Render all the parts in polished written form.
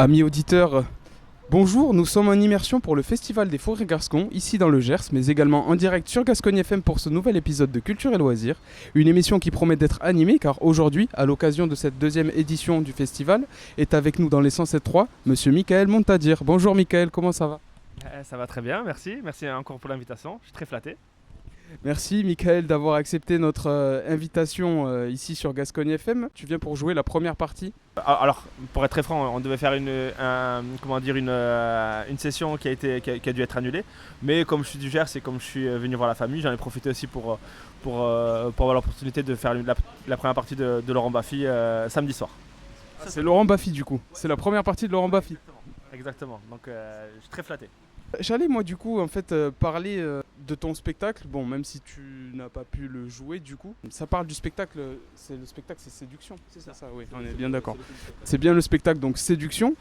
Amis auditeurs, bonjour, nous sommes en immersion pour le Festival des Forêts Gascons, ici dans le Gers, mais également en direct sur Gascogne FM pour ce nouvel épisode de Culture et Loisirs. Une émission qui promet d'être animée car aujourd'hui, à l'occasion de cette deuxième édition du festival, est avec nous dans les 107.3, Monsieur Michael Montadir. Bonjour Michael, comment ça va ? Ça va très bien, merci. Merci encore pour l'invitation, je suis très flatté. Merci Michael d'avoir accepté notre invitation ici sur Gascogne FM. Tu viens pour jouer la première partie. Alors, pour être très franc, on devait faire une session qui a dû être annulée. Mais comme je suis du Gers et comme je suis venu voir la famille, j'en ai profité aussi pour avoir l'opportunité de faire la première partie de Laurent Baffy samedi soir. C'est Laurent Baffy du coup, c'est la première partie de Laurent Baffy. Exactement, donc je suis très flatté. J'allais moi du coup en fait parler de ton spectacle, bon même si tu n'as pas pu le jouer du coup. Ça parle du spectacle, c'est Séduction, c'est ça oui, on est bien d'accord. C'est bien le spectacle donc Séduction.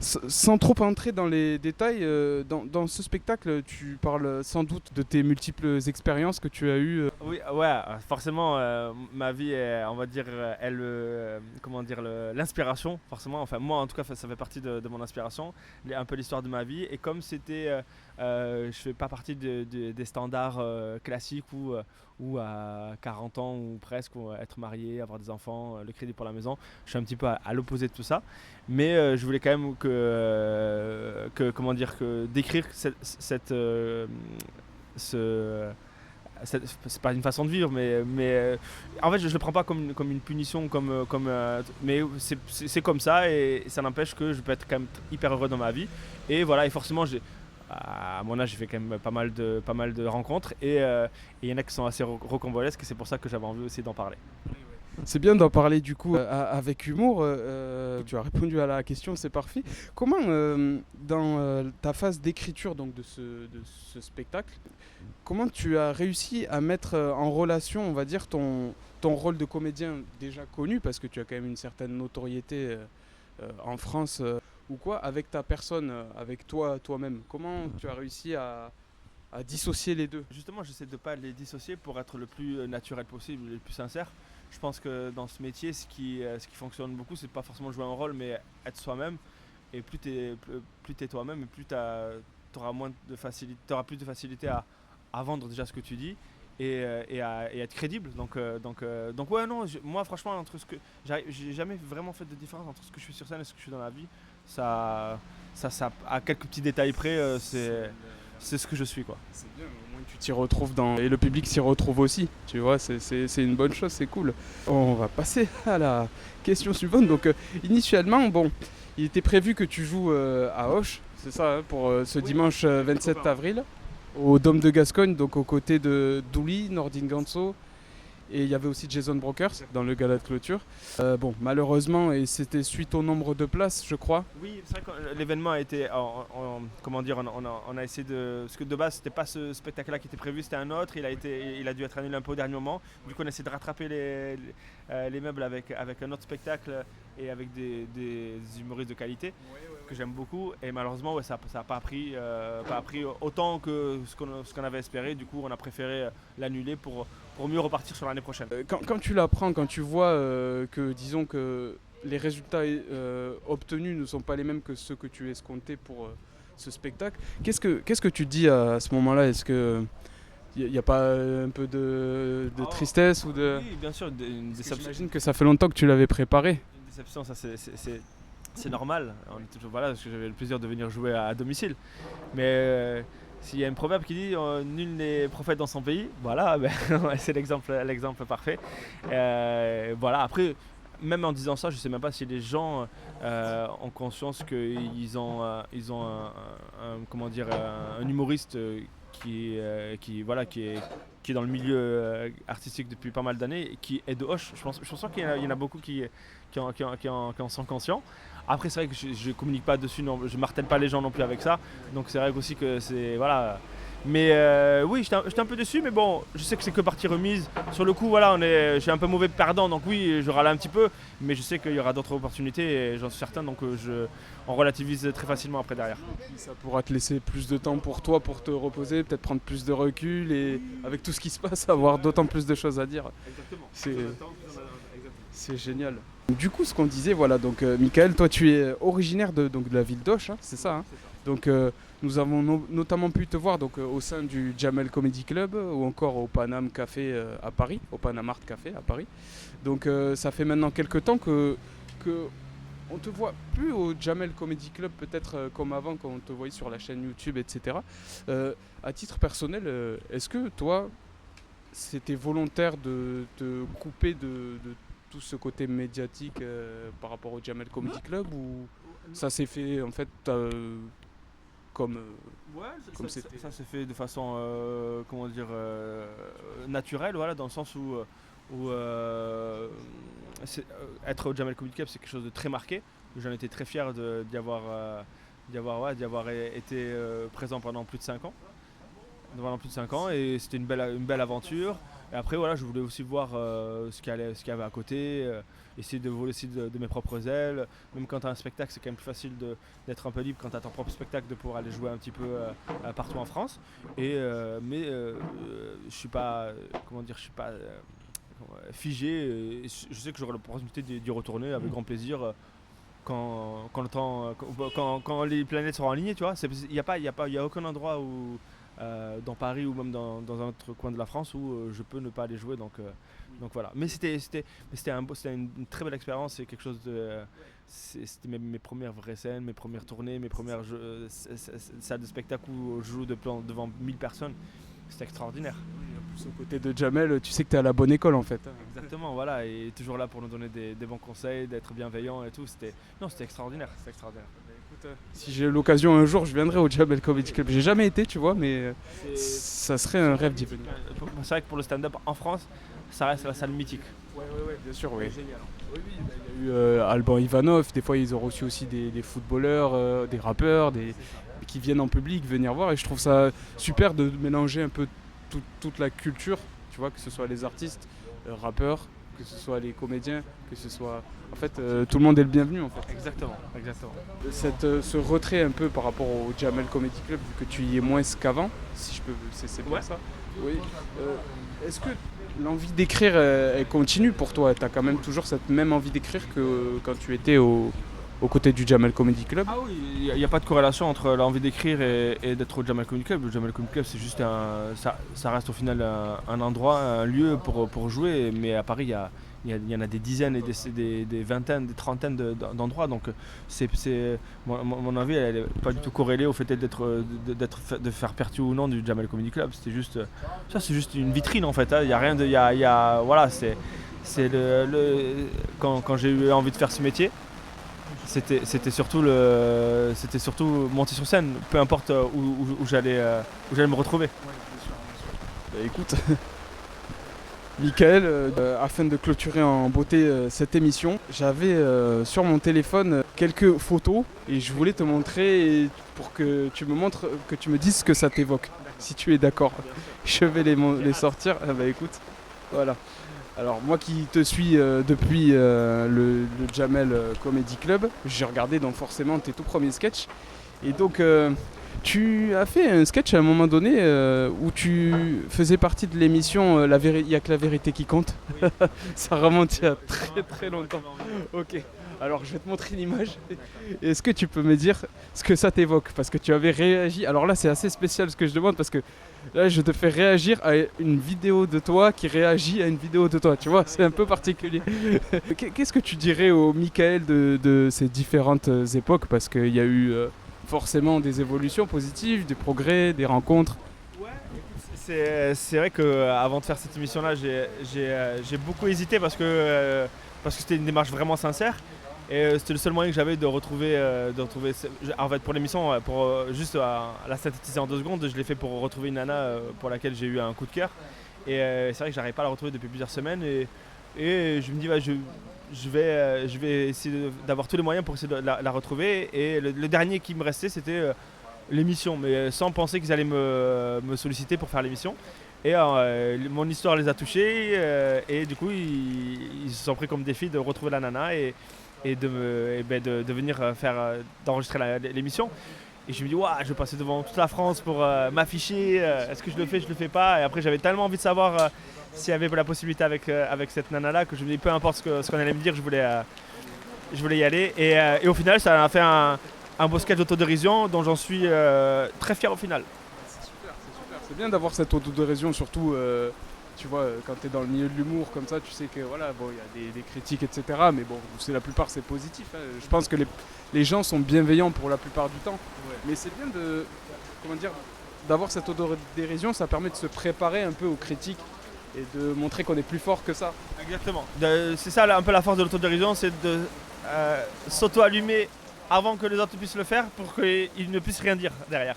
Sans trop entrer dans les détails, dans ce spectacle tu parles sans doute de tes multiples expériences que tu as eues. Oui, ouais, forcément ma vie est, on va dire, l'inspiration forcément. Enfin moi en tout cas ça fait partie de mon inspiration, un peu l'histoire de ma vie et comme c'était, je fais pas partie des standards classiques où à 40 ans ou presque être marié, avoir des enfants, le crédit pour la maison. Je suis un petit peu à l'opposé de tout ça, mais je voulais quand même décrire c'est pas une façon de vivre, mais en fait je le prends pas comme une punition, mais c'est comme ça et ça n'empêche que je peux être quand même hyper heureux dans ma vie. Et voilà, et forcément à mon âge j'ai fait quand même pas mal de rencontres et il y en a qui sont assez rocambolesques et c'est pour ça que j'avais envie aussi d'en parler. C'est bien d'en parler du coup avec humour. Tu as répondu à la question, c'est parfait. Comment, dans ta phase d'écriture donc, de ce spectacle, comment tu as réussi à mettre en relation, on va dire, ton rôle de comédien déjà connu, parce que tu as quand même une certaine notoriété en France ou quoi, avec ta personne, avec toi-même. Comment tu as réussi à dissocier les deux ? Justement, j'essaie de ne pas les dissocier pour être le plus naturel possible, le plus sincère. Je pense que dans ce métier, ce qui fonctionne beaucoup, c'est pas forcément jouer un rôle, mais être soi-même. Et plus t'es toi-même, et plus t'auras plus de facilité à vendre déjà ce que tu dis et à être crédible. Donc ouais, non, moi franchement, j'ai jamais vraiment fait de différence entre ce que je suis sur scène et ce que je suis dans la vie. Ça à quelques petits détails près, c'est ce que je suis, quoi. C'est bien, au moins tu t'y retrouves et le public s'y retrouve aussi, tu vois, c'est une bonne chose, c'est cool. On va passer à la question suivante. Donc initialement, bon, il était prévu que tu joues à Auch, c'est ça, hein, pour ce dimanche 27 avril, au Dôme de Gascogne, donc aux côtés de Douli, Nordin Ganso. Et il y avait aussi Jason Brokers dans le gala de clôture. Bon, malheureusement, et c'était suite au nombre de places, je crois. Oui, c'est vrai que l'événement a été, on a essayé de, parce que de base c'était pas ce spectacle-là qui était prévu, c'était un autre. Il a dû être annulé un peu au dernier moment. Du coup, on a essayé de rattraper les meubles avec un autre spectacle et avec des humoristes de qualité que j'aime beaucoup. Et malheureusement, ouais, ça n'a pas appris autant que ce qu'on avait espéré. Du coup, on a préféré l'annuler pour mieux repartir sur l'année prochaine. Quand tu l'apprends, quand tu vois que, disons que les résultats obtenus ne sont pas les mêmes que ceux que tu escomptais pour ce spectacle, qu'est-ce que tu dis à ce moment-là ? Est-ce que il n'y a pas un peu de tristesse ou de... Oui, bien sûr, une déception. J'imagine que ça fait longtemps que tu l'avais préparé. Une déception, ça c'est normal. On est toujours, voilà, parce que j'avais le plaisir de venir jouer à domicile. Mais s'il y a un proverbe qui dit nul n'est prophète dans son pays, voilà, c'est l'exemple parfait. Voilà, après, même en disant ça, je ne sais même pas si les gens ont conscience qu'ils ont un humoriste qui est dans le milieu artistique depuis pas mal d'années et qui est de Auch. Je pense qu'il y en a beaucoup qui en sont conscients. Après, c'est vrai que je ne communique pas dessus, non, je ne martèle pas les gens non plus avec ça. Donc c'est vrai aussi que c'est... Voilà. Mais oui, j'étais un peu déçu, mais bon, je sais que c'est que partie remise. Sur le coup, voilà, je suis un peu mauvais perdant, donc oui, je râle un petit peu. Mais je sais qu'il y aura d'autres opportunités, et j'en suis certain, donc on relativise très facilement après derrière. Ça pourra te laisser plus de temps pour toi, pour te reposer, peut-être prendre plus de recul et avec tout ce qui se passe, avoir d'autant plus de choses à dire. Exactement. C'est génial. Du coup, ce qu'on disait, voilà, donc Michael, toi tu es originaire donc, de la ville d'Auch, hein, c'est ça, hein. Donc nous avons notamment pu te voir donc, au sein du Jamel Comedy Club ou encore au Paname Café à Paris, au Paname Art Café à Paris. Donc ça fait maintenant quelques temps que on te voit plus au Jamel Comedy Club, peut-être comme avant quand on te voyait sur la chaîne YouTube, etc. À titre personnel, est-ce que toi, c'était volontaire de te couper de tout ce côté médiatique par rapport au Jamel Comedy Club ou ça s'est fait en fait comme, Ouais, comme c'était. ça s'est fait de façon comment dire naturelle, voilà, dans le sens où être au Jamel Comedy Club, c'est quelque chose de très marqué. J'en étais très fier d'y avoir été présent pendant plus de 5 ans. Pendant plus de 5 ans et c'était une belle aventure. Et après voilà, je voulais aussi voir ce qu'il y avait à côté, essayer de voler aussi de mes propres ailes. Même quand tu as un spectacle, c'est quand même plus facile d'être un peu libre quand tu as ton propre spectacle, de pouvoir aller jouer un petit peu partout en France. Mais je suis pas, comment dire, je suis pas figé. Et je sais que j'aurai l'opportunité d'y retourner avec grand plaisir. Quand le temps, quand les planètes seront alignées, tu vois, il y a aucun endroit où dans Paris ou même dans un autre coin de la France où je peux ne pas aller jouer, donc voilà. Mais c'était une très belle expérience, c'est quelque chose de c'était mes premières vraies scènes, mes premières tournées, mes premières salles de spectacle où je joue devant 1000 personnes. C'était extraordinaire. Plus au côté de Jamel, tu sais que tu es à la bonne école en fait. Exactement, voilà, et toujours là pour nous donner des bons conseils, d'être bienveillant et tout. C'était extraordinaire, c'était extraordinaire. Si j'ai l'occasion un jour, je viendrai au Jamel Comedy Club. J'ai jamais été, tu vois, mais ça serait un rêve d'y venir. C'est vrai que pour le stand-up en France, ça reste la salle mythique. Ouais, bien sûr, oui. Génial. Oui, il y a eu Alban Ivanov, des fois ils ont reçu aussi des footballeurs, des rappeurs, qui viennent en public venir voir et je trouve ça super de mélanger un peu toute la culture, tu vois, que ce soit les artistes, rappeurs, que ce soit les comédiens, que ce soit... En fait, tout le monde est le bienvenu en fait. Exactement. Ce retrait un peu par rapport au Jamel Comedy Club, vu que tu y es moins qu'avant, si je peux... C'est bien ça. Oui. Est-ce que l'envie d'écrire, elle continue pour toi? Tu as quand même toujours cette même envie d'écrire que quand tu étais aux côtés du Jamel Comedy Club? Ah oui, il n'y a pas de corrélation entre l'envie d'écrire et d'être au Jamel Comedy Club. Le Jamel Comedy Club, c'est juste ça reste au final un endroit, un lieu pour jouer. Mais à Paris, il y en a des dizaines et des vingtaines, des trentaines d'endroits. Donc mon envie, elle n'est pas du tout corrélée au fait de faire partie ou non du Jamel Comedy Club. C'est juste une vitrine en fait. Il n'y a rien de... voilà, c'est quand j'ai eu envie de faire ce métier, c'était surtout monter sur scène, peu importe où j'allais me retrouver. Bah, écoute, Michael, afin de clôturer en beauté cette émission, j'avais sur mon téléphone quelques photos et je voulais te montrer pour que tu me montres, que tu me dises ce que ça t'évoque, si tu es d'accord. Je vais les sortir. Ah bah écoute, voilà. Alors moi qui te suis depuis le Jamel Comedy Club, j'ai regardé donc forcément tes tout premiers sketchs. Et donc tu as fait un sketch à un moment donné où tu faisais partie de l'émission Il n'y a que la vérité qui compte. Oui. Ça remonte il y a très très longtemps. Ok. Alors je vais te montrer l'image. Est-ce que tu peux me dire ce que ça t'évoque? Parce que tu avais réagi. Alors là c'est assez spécial ce que je demande parce que là je te fais réagir à une vidéo de toi qui réagit à une vidéo de toi. Tu vois, c'est un peu particulier. Qu'est-ce que tu dirais au Michael de ces différentes époques? Parce qu'il y a eu forcément des évolutions positives, des progrès, des rencontres. C'est vrai qu'avant de faire cette émission-là, j'ai beaucoup hésité parce que c'était une démarche vraiment sincère. Et c'était le seul moyen que j'avais de retrouver en fait pour l'émission, juste à la synthétiser en 2 secondes, je l'ai fait pour retrouver une nana pour laquelle j'ai eu un coup de cœur. Et c'est vrai que j'arrivais pas à la retrouver depuis plusieurs semaines et je me dis je vais essayer d'avoir tous les moyens pour essayer de la retrouver. Et le dernier qui me restait, c'était l'émission, mais sans penser qu'ils allaient me solliciter pour faire l'émission. Et mon histoire les a touchés et du coup ils se sont pris comme défi de retrouver la nana et de venir d'enregistrer l'émission. Et je me dis, waouh, je vais passer devant toute la France pour m'afficher. Est-ce que je le fais pas? Et après, j'avais tellement envie de savoir s'il y avait la possibilité avec cette nana-là que je me dis, peu importe ce qu'on allait me dire, je voulais y aller. Et au final, ça a fait un beau sketch d'autodérision dont j'en suis très fier au final. C'est super, c'est super. C'est bien d'avoir cette autodérision, surtout, tu vois, quand tu es dans le milieu de l'humour comme ça, tu sais que voilà, bon, il y a des critiques, etc. Mais bon, la plupart, c'est positif. Hein. Je pense que les gens sont bienveillants pour la plupart du temps. Ouais. Mais c'est bien comment dire, d'avoir cette autodérision, ça permet de se préparer un peu aux critiques et de montrer qu'on est plus fort que ça. Exactement. C'est ça un peu la force de l'autodérision, c'est de s'auto-allumer avant que les autres puissent le faire pour qu'ils ne puissent rien dire derrière.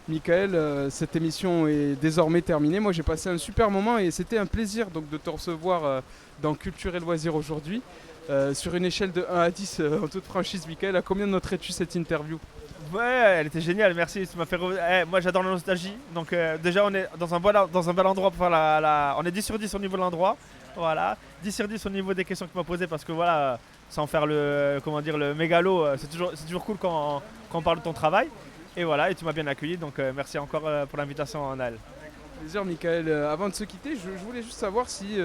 Michael, cette émission est désormais terminée. Moi, j'ai passé un super moment et c'était un plaisir donc, de te recevoir dans Culture et Loisirs aujourd'hui. Sur une échelle de 1 à 10, en toute franchise, Michael, à combien noterais-tu cette interview? Ouais, elle était géniale, merci. Tu m'as fait moi, j'adore la nostalgie. Donc, déjà, on est dans un bel endroit pour faire on est 10 sur 10 au niveau de l'endroit. Voilà. 10 sur 10 au niveau des questions que tu m'as posées parce que voilà, sans faire le mégalo, c'est toujours cool quand on parle de ton travail. Et voilà, et tu m'as bien accueilli, donc merci encore pour l'invitation, Naël. Plaisir, Michael. Avant de se quitter, je voulais juste savoir si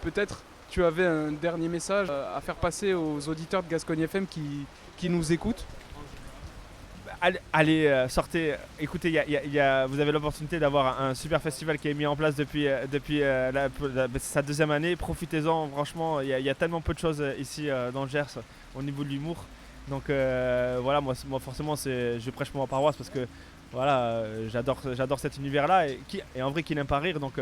peut-être tu avais un dernier message à faire passer aux auditeurs de Gascogne FM qui nous écoutent. Allez, sortez, écoutez, vous avez l'opportunité d'avoir un super festival qui est mis en place depuis sa 2e année. Profitez-en, franchement, il y a tellement peu de choses ici dans le Gers au niveau de l'humour. Donc voilà, moi forcément je prêche pour ma paroisse parce que voilà, j'adore cet univers-là et en vrai qui n'aime pas rire. Donc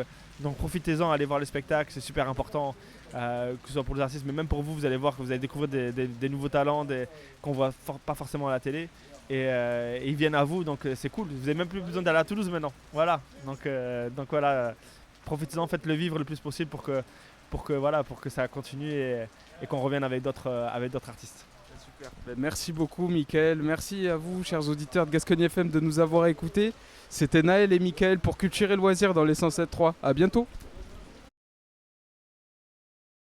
profitez-en, allez voir les spectacles, c'est super important, que ce soit pour les artistes, mais même pour vous, vous allez voir que vous allez découvrir des nouveaux talents qu'on voit pas forcément à la télé. Et ils viennent à vous, donc c'est cool. Vous n'avez même plus besoin d'aller à Toulouse maintenant. Voilà, donc voilà, profitez-en, faites-le vivre le plus possible pour que ça continue et qu'on revienne avec d'autres artistes. Super. Merci beaucoup, Michael. Merci à vous, chers auditeurs de Gascogne FM, de nous avoir écoutés. C'était Naël et Michael pour Culture et Loisirs dans les 107.3. À bientôt.